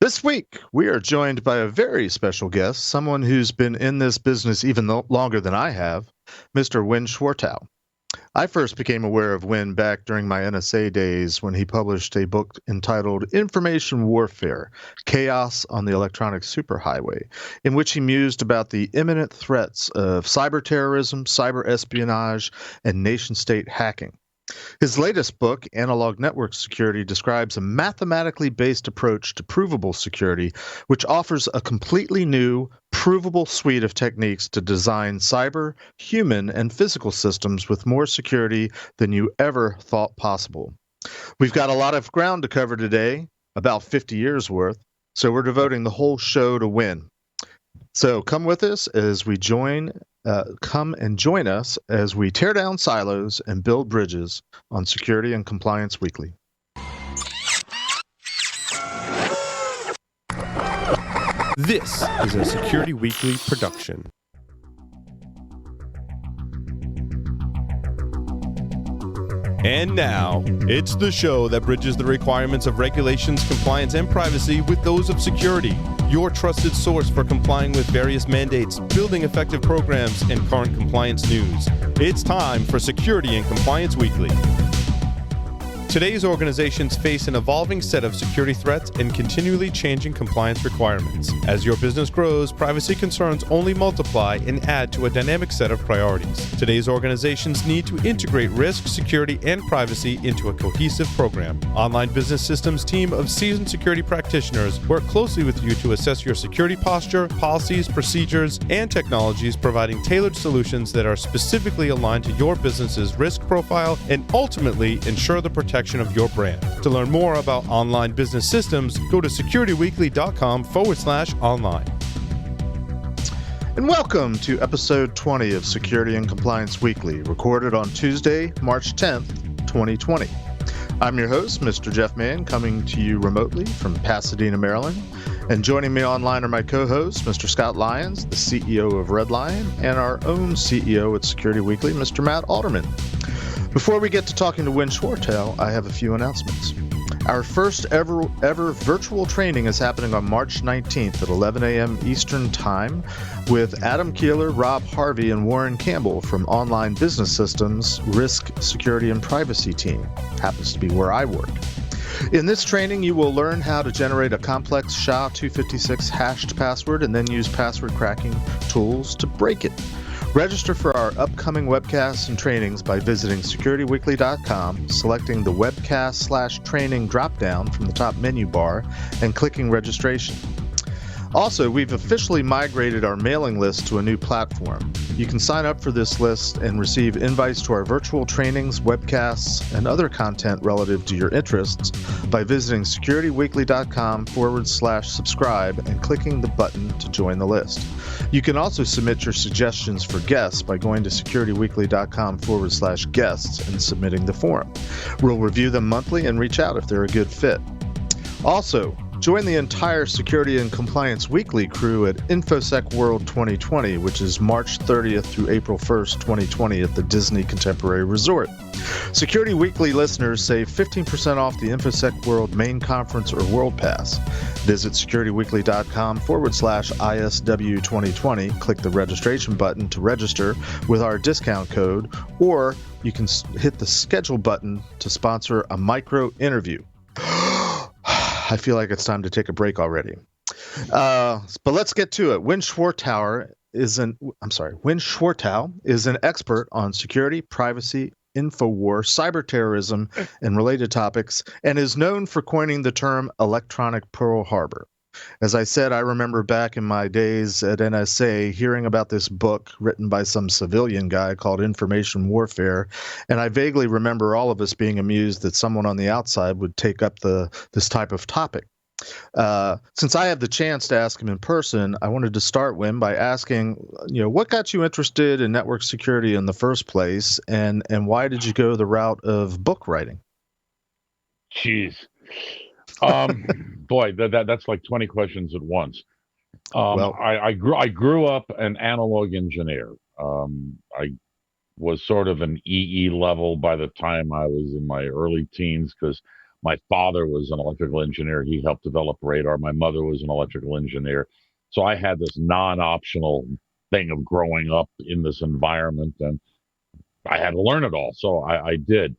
This week, we are joined by a very special guest, someone who's been in this business even longer than I have, Mr. Winn Schwartau. I first became aware of Winn back during my NSA days when he published a book entitled Information Warfare: Chaos on the Electronic Superhighway, in which he mused about the imminent threats of cyber terrorism, cyber espionage, and nation-state hacking. His latest book, Analog Network Security, describes a mathematically based approach to provable security, which offers a completely new, provable suite of techniques to design cyber, human, and physical systems with more security than you ever thought possible. We've got a lot of ground to cover today, about 50 years worth, so we're devoting the whole show to Winn. So come with us as we come and join us as we tear down silos and build bridges on Security and Compliance Weekly. This is a Security Weekly production. And now, it's the show that bridges the requirements of regulations, compliance, and privacy with those of security. Your trusted source for complying with various mandates, building effective programs, and current compliance news. It's time for Security and Compliance Weekly. Today's organizations face an evolving set of security threats and continually changing compliance requirements. As your business grows, privacy concerns only multiply and add to a dynamic set of priorities. Today's organizations need to integrate risk, security, and privacy into a cohesive program. Online Business Systems team of seasoned security practitioners work closely with you to assess your security posture, policies, procedures, and technologies, providing tailored solutions that are specifically aligned to your business's risk profile and ultimately ensure the protection of your brand. To learn more about Online Business Systems, go to securityweekly.com/online. And welcome to episode 20 of Security and Compliance Weekly, recorded on Tuesday, March 10th, 2020. I'm your host, Mr. Jeff Mann, coming to you remotely from Pasadena, Maryland. And joining me online are my co-hosts, Mr. Scott Lyons, the CEO of Red Lion, and our own CEO at Security Weekly, Mr. Matt Alderman. Before we get to talking to Winn Schwartau, I have a few announcements. Our first ever virtual training is happening on March 19th at 11 a.m. Eastern Time with Adam Keeler, Rob Harvey, and Warren Campbell from Online Business Systems Risk, Security, and Privacy team. Happens to be where I work. In this training, you will learn how to generate a complex SHA-256 hashed password and then use password cracking tools to break it. Register for our upcoming webcasts and trainings by visiting securityweekly.com, selecting the webcast/training dropdown from the top menu bar, and clicking registration. Also, we've officially migrated our mailing list to a new platform. You can sign up for this list and receive invites to our virtual trainings, webcasts, and other content relative to your interests by visiting securityweekly.com/subscribe and clicking the button to join the list. You can also submit your suggestions for guests by going to securityweekly.com/guests and submitting the form. We'll review them monthly and reach out if they're a good fit. Also, join the entire Security and Compliance Weekly crew at InfoSec World 2020, which is March 30th through April 1st, 2020 at the Disney Contemporary Resort. Security Weekly listeners save 15% off the InfoSec World Main Conference or World Pass. Visit securityweekly.com/ISW 2020, click the registration button to register with our discount code, or you can hit the schedule button to sponsor a micro interview. I feel like it's time to take a break already. But let's get to it. Winn Schwartau is an expert on security, privacy, InfoWar, cyber terrorism, and related topics, and is known for coining the term electronic Pearl Harbor. As I said, I remember back in my days at NSA hearing about this book written by some civilian guy called Information Warfare, and I vaguely remember all of us being amused that someone on the outside would take up this type of topic. Since I have the chance to ask him in person, I wanted to start, Winn, by asking, what got you interested in network security in the first place, and why did you go the route of book writing? Jeez. Boy, that's like 20 questions at once. I grew up an analog engineer. I was sort of an EE level by the time I was in my early teens because My father was an electrical engineer. He helped develop radar. My mother was an electrical engineer. So I had this non-optional thing of growing up in this environment, and I had to learn it all. So I did.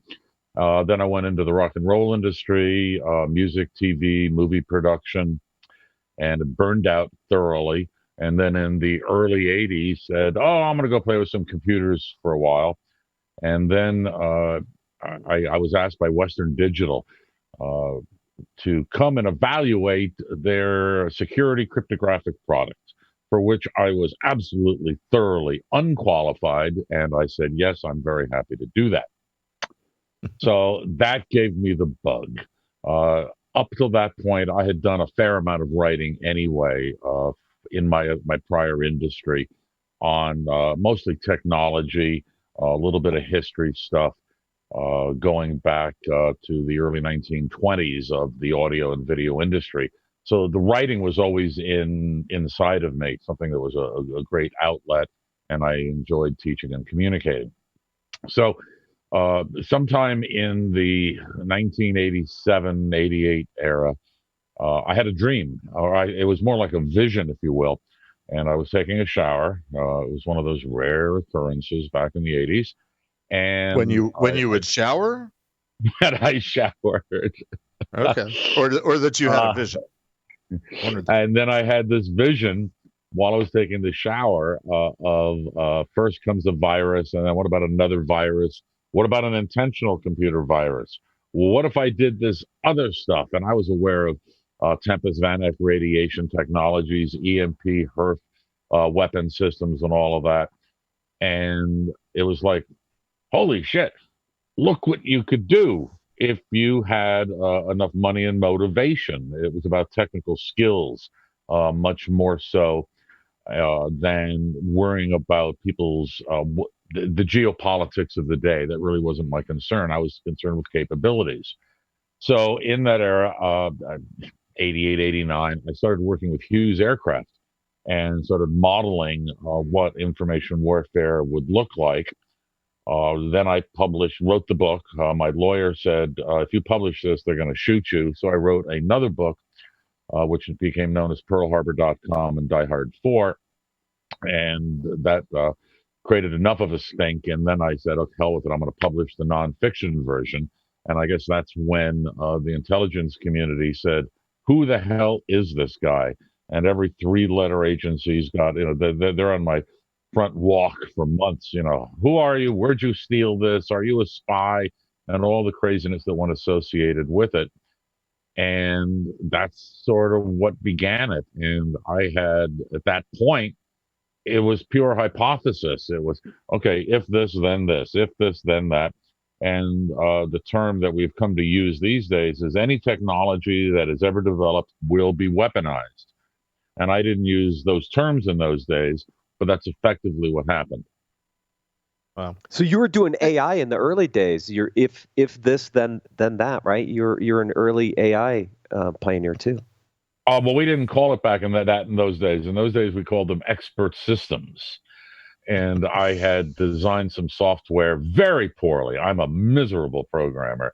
Then I went into the rock and roll industry, music, TV, movie production, and it burned out thoroughly. And then in the early 80s said, oh, I'm going to go play with some computers for a while. And then I was asked by Western Digital to come and evaluate their security cryptographic product, for which I was absolutely thoroughly unqualified. And I said, yes, I'm very happy to do that. So that gave me the bug. Up till that point, I had done a fair amount of writing anyway in my prior industry on mostly technology, a little bit of history stuff, going back to the early 1920s of the audio and video industry. So the writing was always inside of me, something that was a great outlet, and I enjoyed teaching and communicating. So sometime in the 1987, 88 era, I had a dream. It was more like a vision, if you will. And I was taking a shower. It was one of those rare occurrences back in the 80s. And when you would shower? When I showered. Okay. Or that you had a vision. And then I had this vision while I was taking the shower of first comes a virus, and then what about another virus? What about an intentional computer virus? What if I did this other stuff? And I was aware of Tempest Van Eck radiation technologies, EMP, HERF weapon systems, and all of that. And it was like, holy shit, look what you could do if you had enough money and motivation. It was about technical skills, much more so than worrying about people's the geopolitics of the day. That really wasn't my concern. I was concerned with capabilities. So in that era, 88, 89, I started working with Hughes Aircraft and started modeling what information warfare would look like. Then I wrote the book. My lawyer said, if you publish this, they're going to shoot you. So I wrote another book, which became known as PearlHarbor.com and Die Hard 4. And that created enough of a stink. And then I said, okay, hell with it. I'm going to publish the nonfiction version. And I guess that's when the intelligence community said, who the hell is this guy? And every three-letter agency's got, they're on my front walk for months. Who are you? Where'd you steal this? Are you a spy? And all the craziness that went associated with it. And that's sort of what began it. And I had, at that point, it was pure hypothesis. It was, okay, if this, then this, if this, then that. And the term that we've come to use these days is any technology that is ever developed will be weaponized. And I didn't use those terms in those days, but that's effectively what happened. Wow. So you were doing AI in the early days. You're if this, then that, right? You're an early AI pioneer too. Well, we didn't call it back in those days. In those days, we called them expert systems. And I had designed some software very poorly. I'm a miserable programmer.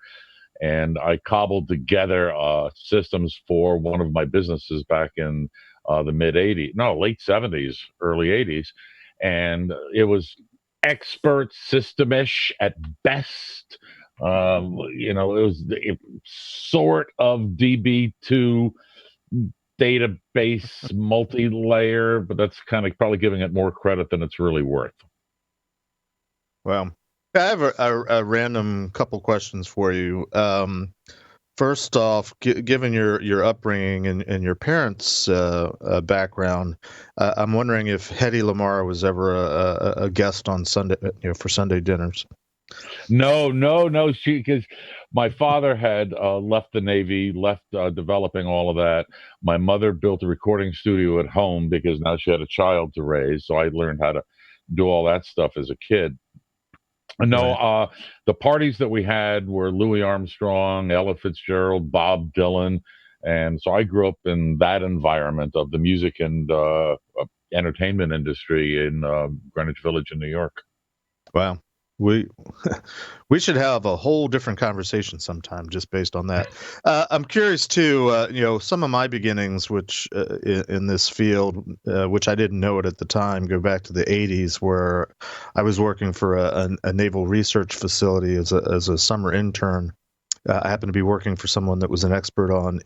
And I cobbled together systems for one of my businesses back in the late 70s, early 80s. And it was expert system-ish at best. It was sort of DB2 database multi-layer, but that's kind of probably giving it more credit than it's really worth. Well, I have a random couple questions for you. First off, given your upbringing and your parents' background, I'm wondering if Hedy Lamarr was ever a guest on Sunday, for Sunday dinners. No, because my father had left the Navy, left developing all of that. My mother built a recording studio at home because now she had a child to raise. So I learned how to do all that stuff as a kid. No, right. The parties that we had were Louis Armstrong, Ella Fitzgerald, Bob Dylan. And so I grew up in that environment of the music and entertainment industry in Greenwich Village in New York. Wow. We we should have a whole different conversation sometime just based on that. I'm curious too. Some of my beginnings, which in this field, which I didn't know it at the time, go back to the '80s, where I was working for a naval research facility as a summer intern. I happened to be working for someone that was an expert on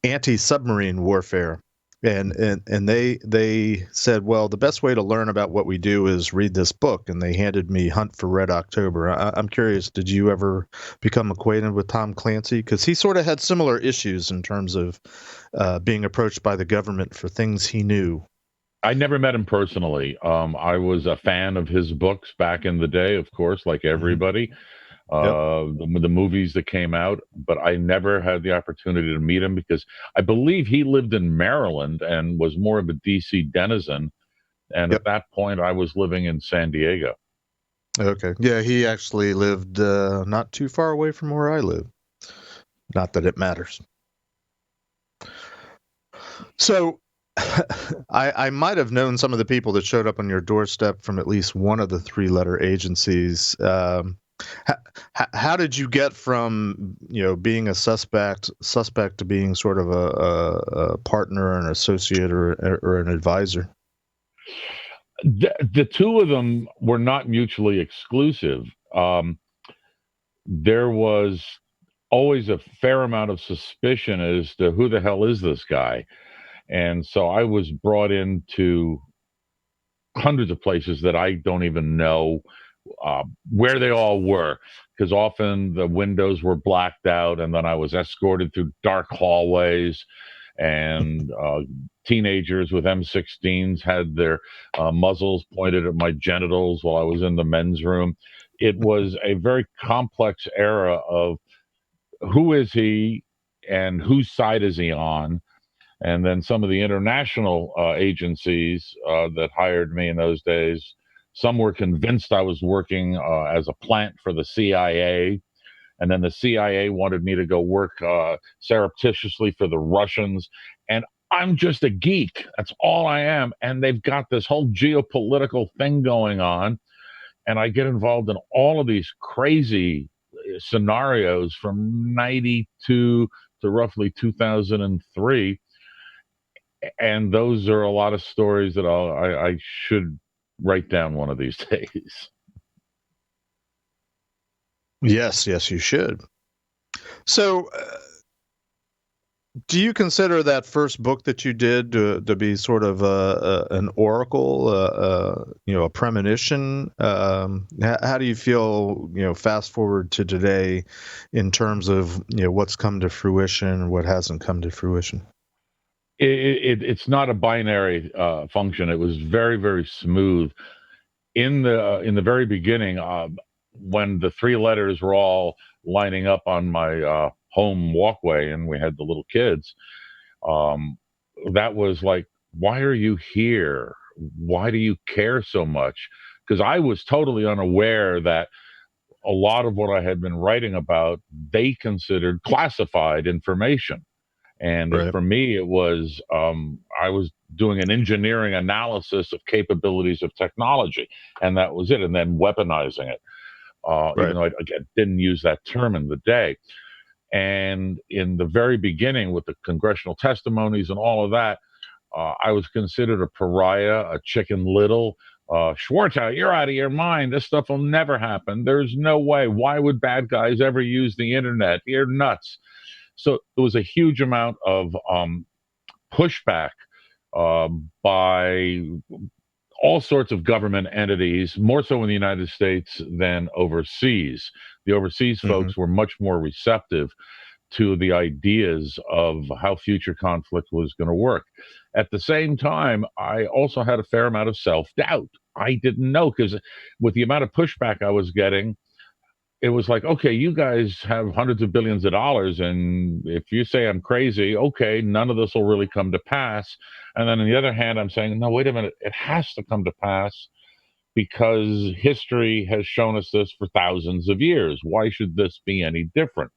anti-submarine warfare. And they said, well, the best way to learn about what we do is read this book, and they handed me Hunt for Red October. I'm curious, did you ever become acquainted with Tom Clancy? Because he sort of had similar issues in terms of being approached by the government for things he knew. I never met him personally. I was a fan of his books back in the day, of course, like everybody. The movies that came out, but I never had the opportunity to meet him because I believe he lived in Maryland and was more of a DC denizen. And at that point, I was living in San Diego. Okay. Yeah, he actually lived not too far away from where I live. Not that it matters. So I might have known some of the people that showed up on your doorstep from at least one of the three-letter agencies. How did you get from being a suspect to being sort of a partner, an associate, or an advisor? The two of them were not mutually exclusive. There was always a fair amount of suspicion as to who the hell is this guy, and so I was brought into hundreds of places that I don't even know where they all were, because often the windows were blacked out, and then I was escorted through dark hallways, and teenagers with M16s had their muzzles pointed at my genitals while I was in the men's room. It was a very complex era of who is he and whose side is he on. And then some of the international agencies that hired me in those days, some were convinced I was working as a plant for the CIA. And then the CIA wanted me to go work surreptitiously for the Russians. And I'm just a geek. That's all I am. And they've got this whole geopolitical thing going on. And I get involved in all of these crazy scenarios from 92 to roughly 2003. And those are a lot of stories that I should write down one of these days. Yes, you should. So, do you consider that first book that you did to be sort of an oracle, a premonition? How do you feel, fast forward to today, in terms of what's come to fruition and what hasn't come to fruition? It's not a binary function. It was very, very smooth in the very beginning. When the three letters were all lining up on my home walkway, and we had the little kids, that was like, why are you here? Why do you care so much? Because I was totally unaware that a lot of what I had been writing about, they considered classified information. And for me, it was I was doing an engineering analysis of capabilities of technology, and that was it. And then weaponizing it, even though I didn't use that term in the day. And in the very beginning, with the congressional testimonies and all of that, I was considered a pariah, a Chicken Little. Schwartau, you're out of your mind. This stuff will never happen. There's no way. Why would bad guys ever use the internet? You're nuts. So there was a huge amount of pushback by all sorts of government entities, more so in the United States than overseas. The overseas folks were much more receptive to the ideas of how future conflict was going to work. At the same time, I also had a fair amount of self-doubt. I didn't know, because with the amount of pushback I was getting, it was like, okay, you guys have hundreds of billions of dollars, and if you say I'm crazy, okay, none of this will really come to pass. And then on the other hand, I'm saying, no, wait a minute, it has to come to pass, because history has shown us this for thousands of years. Why should this be any different?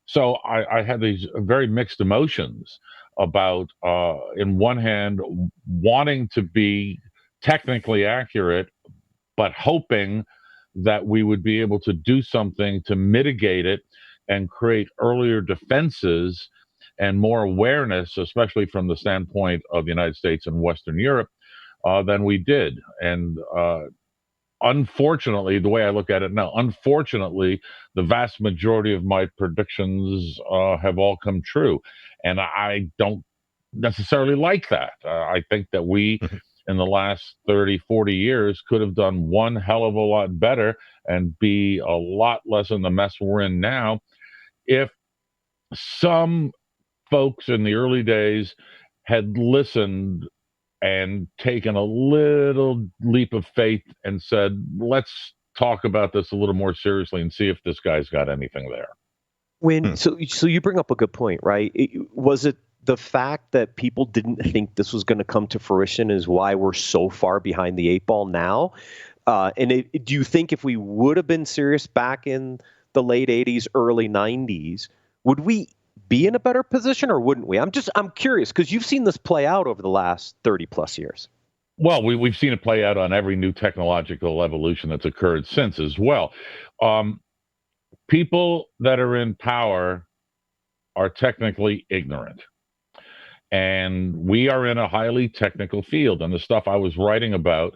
So I had these very mixed emotions about, in one hand, wanting to be technically accurate, but hoping that we would be able to do something to mitigate it and create earlier defenses and more awareness, especially from the standpoint of the United States and Western Europe, than we did. And unfortunately, the way I look at it now, unfortunately, the vast majority of my predictions have all come true. And I don't necessarily like that. I think that we, in the last 30, 40 years, could have done one hell of a lot better and be a lot less in the mess we're in now if some folks in the early days had listened and taken a little leap of faith and said, let's talk about this a little more seriously and see if this guy's got anything there. So you bring up a good point, right? Was it the fact that people didn't think this was going to come to fruition is why we're so far behind the eight ball now? Do you think if we would have been serious back in the late 80s, early 90s, would we be in a better position or wouldn't we? I'm curious because you've seen this play out over the last 30 plus years. Well, we've seen it play out on every new technological evolution that's occurred since as well. People that are in power are technically ignorant. And we are in a highly technical field. And the stuff I was writing about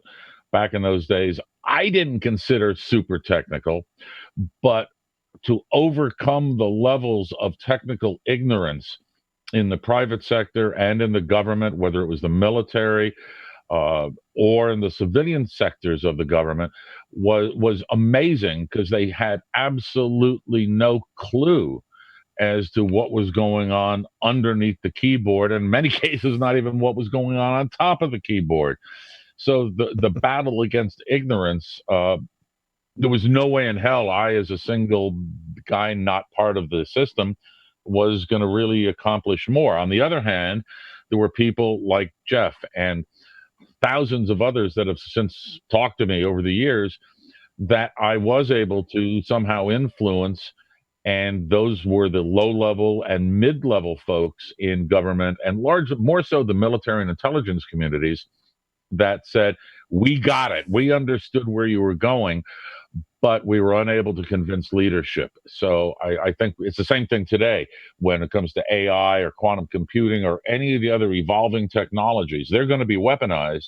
back in those days, I didn't consider super technical, but to overcome the levels of technical ignorance in the private sector and in the government, whether it was the military or in the civilian sectors of the government, was amazing because they had absolutely no clue as to what was going on underneath the keyboard, and in many cases, not even what was going on top of the keyboard. So the battle against ignorance, there was no way in hell I, as a single guy not part of the system, was going to really accomplish more. On the other hand, there were people like Jeff and thousands of others that have since talked to me over the years that I was able to somehow influence. And those were the low-level and mid-level folks in government and more so the military and intelligence communities that said, we got it. We understood where you were going, but we were unable to convince leadership. So I think it's the same thing today when it comes to AI or quantum computing or any of the other evolving technologies. They're going to be weaponized,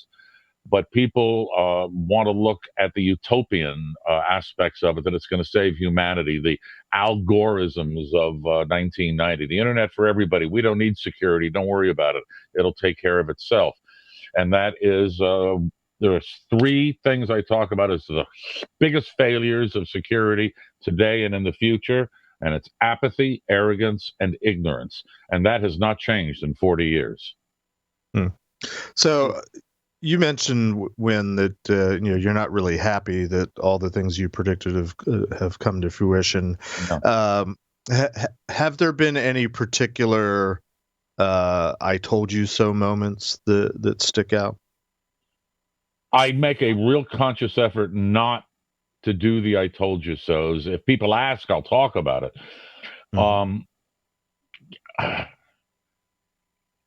but people want to look at the utopian aspects of it, that it's going to save humanity, the algorithms of 1990, the internet for everybody. We don't need security. Don't worry about it. It'll take care of itself. And that is, there's three things I talk about as the biggest failures of security today and in the future. And it's apathy, arrogance, and ignorance. And that has not changed in 40 years. So you mentioned when that you're not really happy that all the things you predicted have come to fruition. No. Have there been any particular I told you so moments that stick out? I make a real conscious effort not to do the I told you so's. If people ask, I'll talk about it.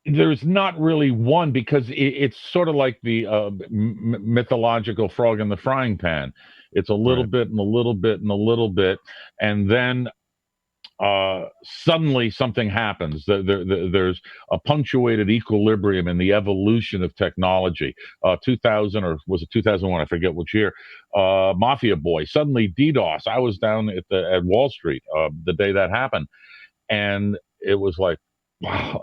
There's not really one, because it's sort of like the mythological frog in the frying pan. It's a little bit and a little bit and a little bit, and then suddenly something happens. There's a punctuated equilibrium in the evolution of technology. 2000, or was it 2001? I forget which year. Mafia Boy, suddenly DDoS. I was down at Wall Street the day that happened, and it was like, wow,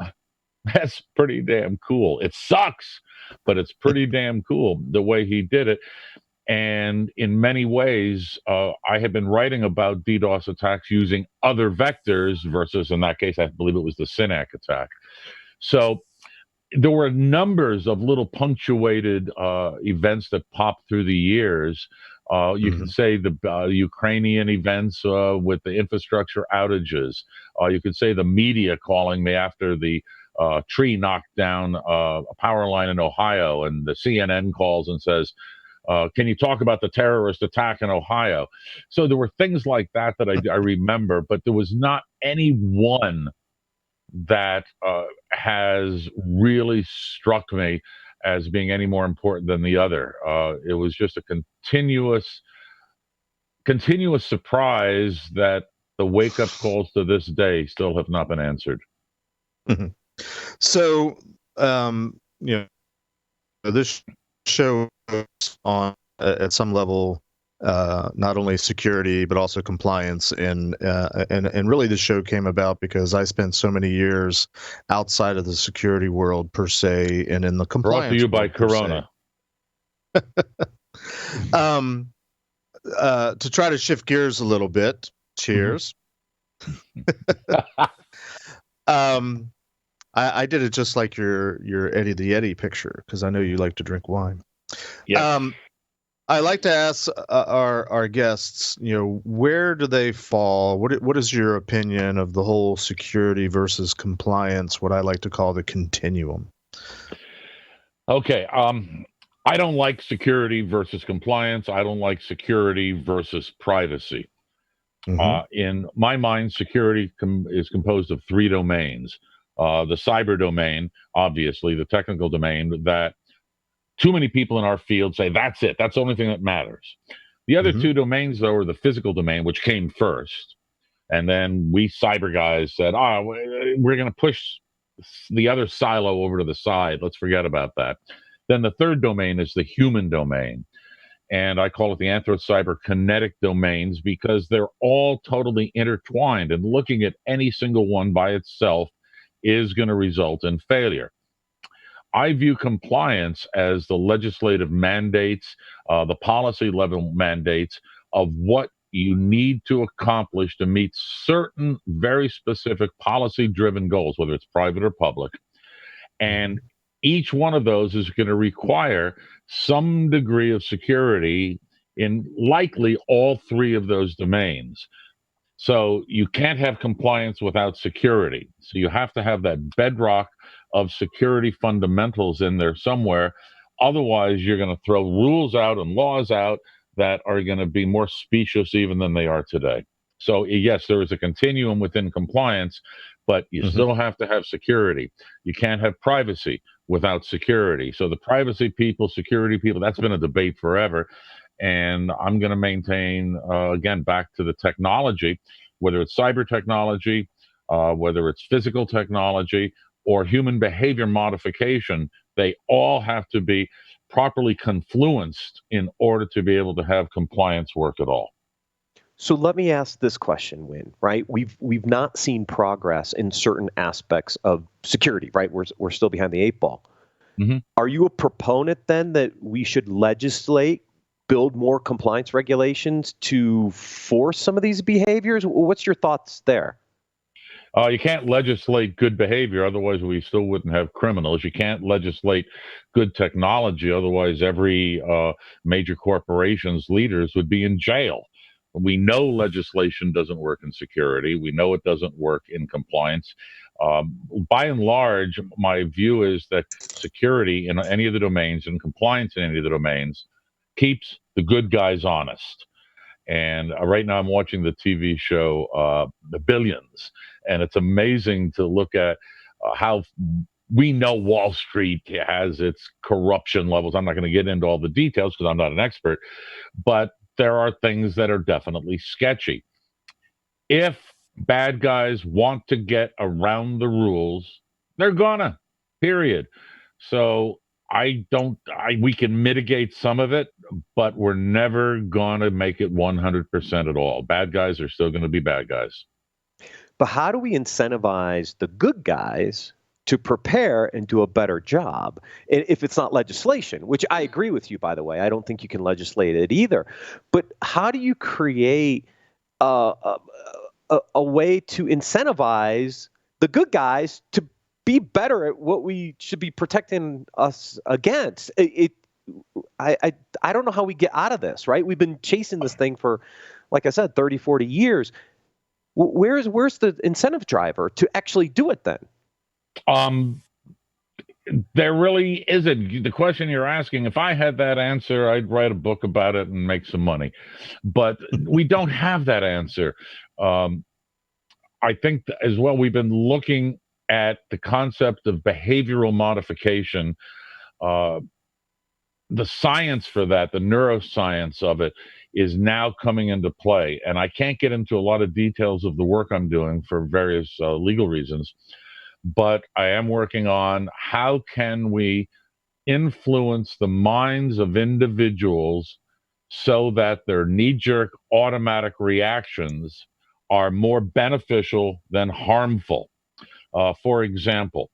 that's pretty damn cool. It sucks, but it's pretty damn cool the way he did it. And in many ways, I have been writing about DDoS attacks using other vectors versus, in that case, I believe it was the Synac attack. So there were numbers of little punctuated events that popped through the years. You can say the Ukrainian events with the infrastructure outages. You could say the media calling me after the tree knocked down a power line in Ohio, and the CNN calls and says, can you talk about the terrorist attack in Ohio? So there were things like that I remember, but there was not any one that has really struck me as being any more important than the other. It was just a continuous surprise that the wake-up calls to this day still have not been answered. Mm-hmm. So, this show on at some level not only security but also compliance, and really the show came about because I spent so many years outside of the security world per se, and in the compliance. Brought to you by Corona. To try to shift gears a little bit. Cheers. I did it just like your Eddie the Yeti picture because I know you like to drink wine. Yeah. I like to ask our guests, where do they fall? What is your opinion of the whole security versus compliance, what I like to call the continuum? Okay. I don't like security versus compliance. I don't like security versus privacy. Mm-hmm. In my mind, security is composed of three domains. The cyber domain, obviously, the technical domain that too many people in our field say, that's it. That's the only thing that matters. The other two domains, though, are the physical domain, which came first. And then we cyber guys said, we're going to push the other silo over to the side. Let's forget about that. Then the third domain is the human domain. And I call it the anthrocyberkinetic domains because they're all totally intertwined. And looking at any single one by itself is going to result in failure. I view compliance as the legislative mandates, the policy level mandates of what you need to accomplish to meet certain very specific policy driven goals, whether it's private or public. And each one of those is going to require some degree of security in likely all three of those domains. So you can't have compliance without security. So you have to have that bedrock of security fundamentals in there somewhere. Otherwise, you're going to throw rules out and laws out that are going to be more specious even than they are today. So yes, there is a continuum within compliance, but you still have to have security. You can't have privacy without security. So the privacy people, security people, that's been a debate forever. And I'm going to maintain, again, back to the technology, whether it's cyber technology, whether it's physical technology, or human behavior modification, they all have to be properly confluenced in order to be able to have compliance work at all. So let me ask this question, Winn, right? We've not seen progress in certain aspects of security, right? We're still behind the eight ball. Mm-hmm. Are you a proponent then that we should legislate, build more compliance regulations to force some of these behaviors? What's your thoughts there? You can't legislate good behavior, otherwise we still wouldn't have criminals. You can't legislate good technology, otherwise every major corporation's leaders would be in jail. We know legislation doesn't work in security. We know it doesn't work in compliance. By and large, my view is that security in any of the domains and compliance in any of the domains keeps the good guys honest. And right now I'm watching the TV show The Billions, and it's amazing to look at how we know Wall Street has its corruption levels. I'm not going to get into all the details because I'm not an expert, but there are things that are definitely sketchy. If bad guys want to get around the rules, they're gonna, period. So we can mitigate some of it, but we're never gonna make it 100% at all. Bad guys are still gonna be bad guys. But how do we incentivize the good guys to prepare and do a better job if it's not legislation, which I agree with you, by the way. I don't think you can legislate it either. But how do you create a way to incentivize the good guys to be better at what we should be protecting us against? I don't know how we get out of this, right? We've been chasing this thing for, like I said, 30, 40 years. Where's the incentive driver to actually do it then? There really isn't. The question you're asking, if I had that answer, I'd write a book about it and make some money. But we don't have that answer. I think as well, we've been looking at the concept of behavioral modification the science for that, the neuroscience of it, is now coming into play. And I can't get into a lot of details of the work I'm doing for various legal reasons, but I am working on how can we influence the minds of individuals so that their knee-jerk automatic reactions are more beneficial than harmful. For example,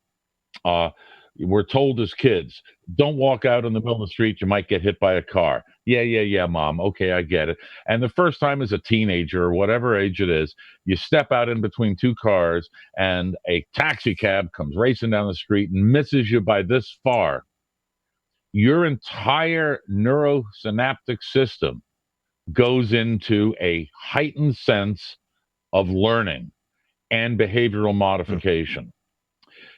we're told as kids, don't walk out in the middle of the street, you might get hit by a car. Yeah, mom. Okay, I get it. And the first time as a teenager or whatever age it is, you step out in between two cars and a taxi cab comes racing down the street and misses you by this far. Your entire neurosynaptic system goes into a heightened sense of learning and behavioral modification.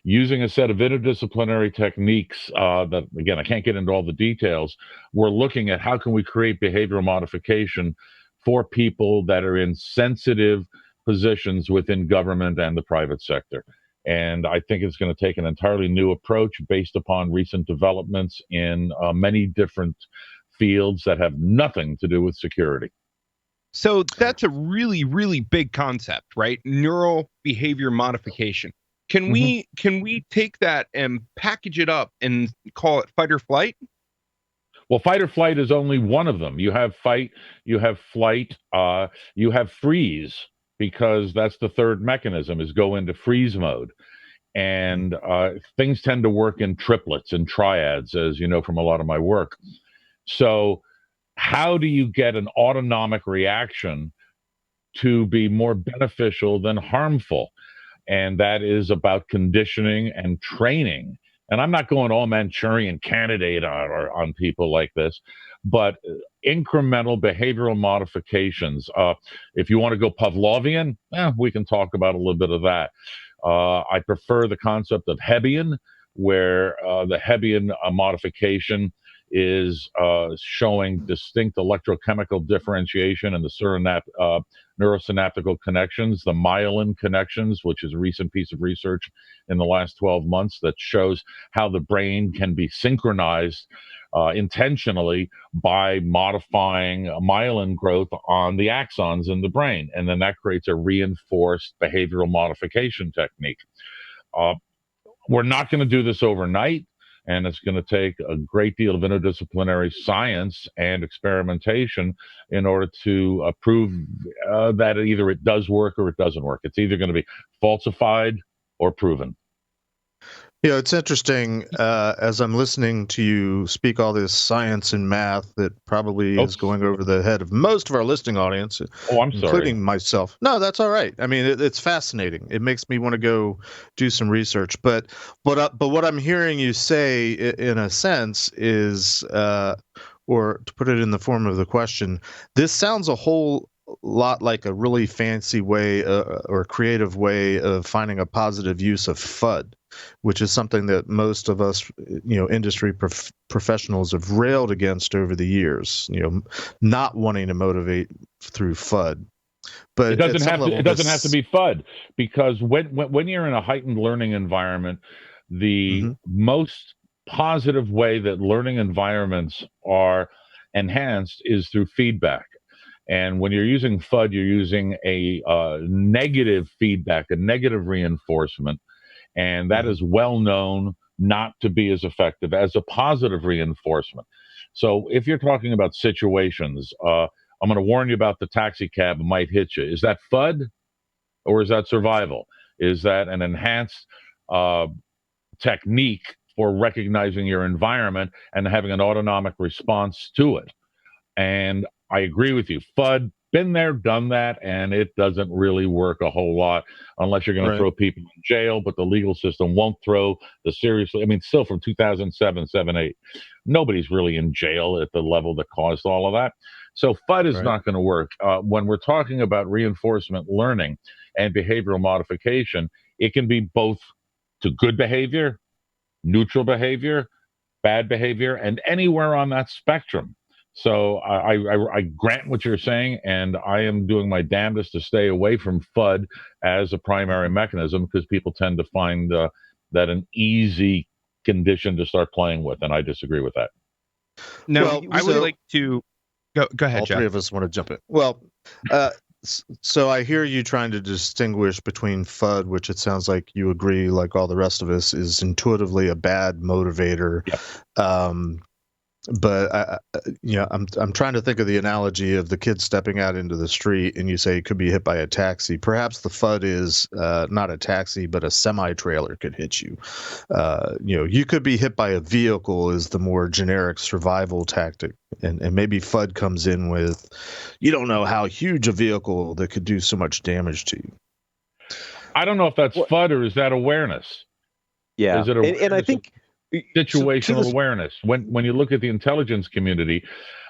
Using a set of interdisciplinary techniques that, again, I can't get into all the details, we're looking at how can we create behavioral modification for people that are in sensitive positions within government and the private sector. And I think it's going to take an entirely new approach based upon recent developments in many different fields that have nothing to do with security. So that's a really, really big concept, right? Neural behavior modification. Can we take that and package it up and call it fight or flight? Well, fight or flight is only one of them. You have fight, you have flight, you have freeze, because that's the third mechanism, is go into freeze mode. And things tend to work in triplets and triads, as you know from a lot of my work. So how do you get an autonomic reaction to be more beneficial than harmful? And that is about conditioning and training. And I'm not going all Manchurian candidate on people like this, but incremental behavioral modifications. If you want to go Pavlovian, we can talk about a little bit of that. I prefer the concept of Hebbian, where the Hebbian modification is showing distinct electrochemical differentiation in the neurosynaptical connections, the myelin connections, which is a recent piece of research in the last 12 months that shows how the brain can be synchronized intentionally by modifying myelin growth on the axons in the brain. And then that creates a reinforced behavioral modification technique. We're not going to do this overnight. And it's going to take a great deal of interdisciplinary science and experimentation in order to prove that either it does work or it doesn't work. It's either going to be falsified or proven. You know, it's interesting as I'm listening to you speak all this science and math that probably is going over the head of most of our listening audience, including myself. No, that's all right. I mean, it's fascinating. It makes me want to go do some research. But what I'm hearing you say, in a sense, is, or to put it in the form of the question, this sounds a whole lot like a really fancy way or creative way of finding a positive use of FUD, which is something that most of us, industry professionals have railed against over the years, not wanting to motivate through FUD. But it doesn't have to be FUD, because when you're in a heightened learning environment, the most positive way that learning environments are enhanced is through feedback. And when you're using FUD, you're using a negative feedback, a negative reinforcement. And that is well known not to be as effective as a positive reinforcement. So if you're talking about situations, I'm going to warn you about the taxi cab might hit you. Is that FUD or is that survival? Is that an enhanced technique for recognizing your environment and having an autonomic response to it? And I agree with you. FUD, been there, done that, and it doesn't really work a whole lot unless you're going to throw people in jail, but the legal system won't throw the seriously. I mean, still from 2007, 8, nobody's really in jail at the level that caused all of that. So FUD is not going to work. When we're talking about reinforcement learning and behavioral modification, it can be both to good behavior, neutral behavior, bad behavior, and anywhere on that spectrum. So I grant what you're saying, and I am doing my damnedest to stay away from FUD as a primary mechanism, because people tend to find that an easy condition to start playing with, and I disagree with that. Now, I would like to go ahead, all Jeff. three of us want to jump in. Well, so I hear you trying to distinguish between FUD, which it sounds like you agree, like all the rest of us, is intuitively a bad motivator. Yep. But I'm trying to think of the analogy of the kid stepping out into the street, and you say it could be hit by a taxi. Perhaps the FUD is not a taxi, but a semi-trailer could hit you. You could be hit by a vehicle is the more generic survival tactic, and maybe FUD comes in with, you don't know how huge a vehicle that could do so much damage to you. I don't know if that's FUD or is that awareness. Yeah, is it awareness and I think situational awareness. When you look at the intelligence community,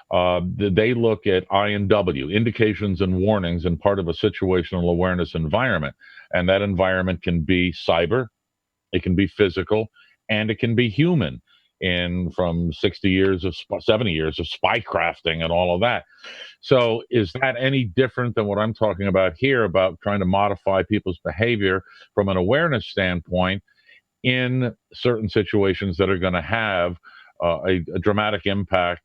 they look at INW, indications and warnings, and part of a situational awareness environment. And that environment can be cyber, it can be physical, and it can be human. In from 70 years of spy crafting and all of that. So is that any different than what I'm talking about here about trying to modify people's behavior from an awareness standpoint in certain situations that are going to have a dramatic impact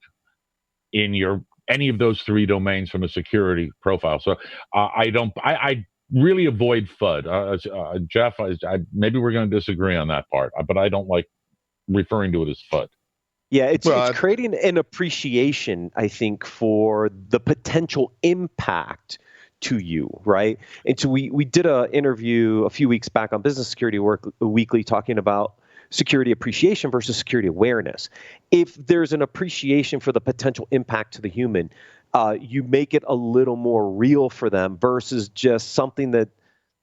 in any of those three domains from a security profile? So I really avoid FUD. Jeff, maybe we're going to disagree on that part, but I don't like referring to it as FUD. Yeah, it's creating an appreciation, I think, for the potential impact to you, right? And so we did an interview a few weeks back on Business Security Weekly talking about security appreciation versus security awareness. If there's an appreciation for the potential impact to the human, you make it a little more real for them versus just something that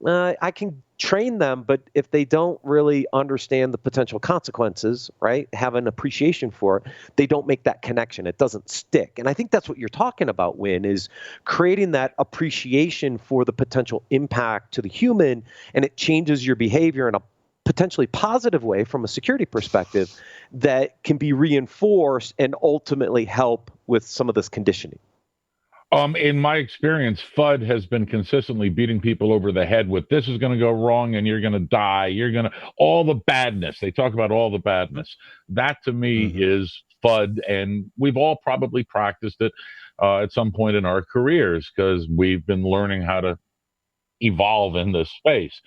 I can train them, but if they don't really understand the potential consequences, right, have an appreciation for it, they don't make that connection. It doesn't stick. And I think that's what you're talking about, Winn, is creating that appreciation for the potential impact to the human, and it changes your behavior in a potentially positive way from a security perspective that can be reinforced and ultimately help with some of this conditioning. In my experience, FUD has been consistently beating people over the head with this is going to go wrong and you're going to die. All the badness. They talk about all the badness. That to me is FUD. And we've all probably practiced it at some point in our careers because we've been learning how to evolve in this space.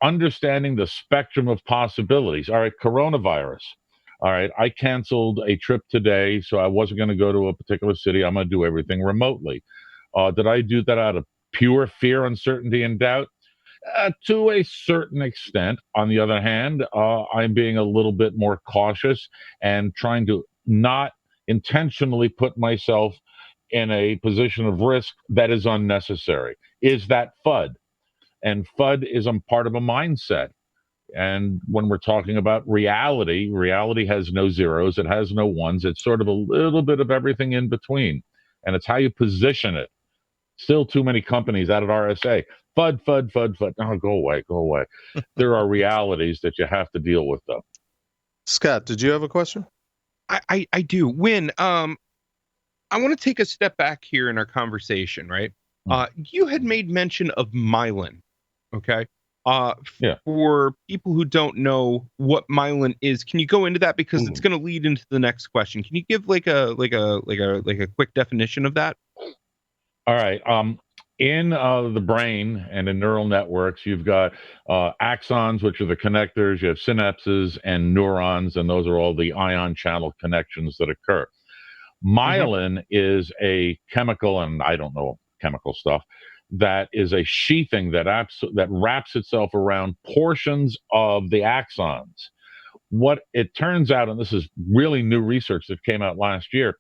Understanding the spectrum of possibilities. All right, coronavirus. All right, I canceled a trip today, so I wasn't going to go to a particular city. I'm going to do everything remotely. Did I do that out of pure fear, uncertainty, and doubt? To a certain extent. On the other hand, I'm being a little bit more cautious and trying to not intentionally put myself in a position of risk that is unnecessary. Is that FUD? And FUD is a part of a mindset. And when we're talking about reality has no zeros, it has no ones. It's sort of a little bit of everything in between. And it's how you position it. Still too many companies out at RSA. FUD, FUD, FUD, FUD. No, go away. There are realities that you have to deal with, though. Scott, did you have a question? I do. Winn, I want to take a step back here in our conversation, right? You had made mention of Myelin, okay? For people who don't know what Myelin is, can you go into that because it's going to lead into the next question? Can you give like a quick definition of that? All right. In the brain and in neural networks, you've got axons, which are the connectors. You have synapses and neurons, and those are all the ion channel connections that occur. Myelin is a chemical, and I don't know chemical stuff, that is a sheathing that wraps itself around portions of the axons. What it turns out, and this is really new research that came out last year,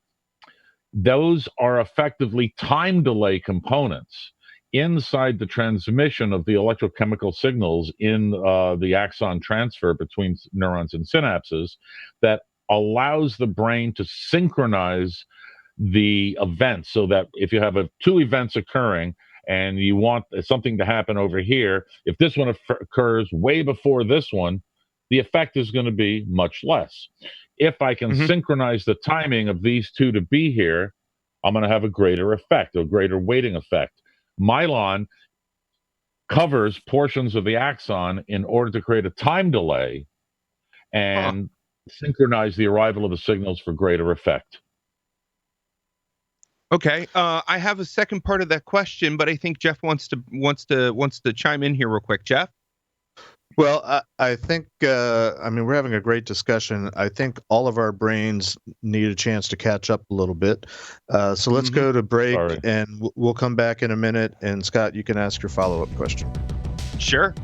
those are effectively time delay components inside the transmission of the electrochemical signals in the axon transfer between neurons and synapses that allows the brain to synchronize the events so that if you have two events occurring, and you want something to happen over here, if this one occurs way before this one, the effect is going to be much less. If I can synchronize the timing of these two to be here, I'm going to have a greater effect, a greater weighting effect. Myelin covers portions of the axon in order to create a time delay and synchronize the arrival of the signals for greater effect. Okay, I have a second part of that question, but I think Jeff wants to chime in here real quick. Jeff? Well, I think, we're having a great discussion. I think all of our brains need a chance to catch up a little bit. So let's go to break, and we'll come back in a minute. And Scott, you can ask your follow-up question. Sure.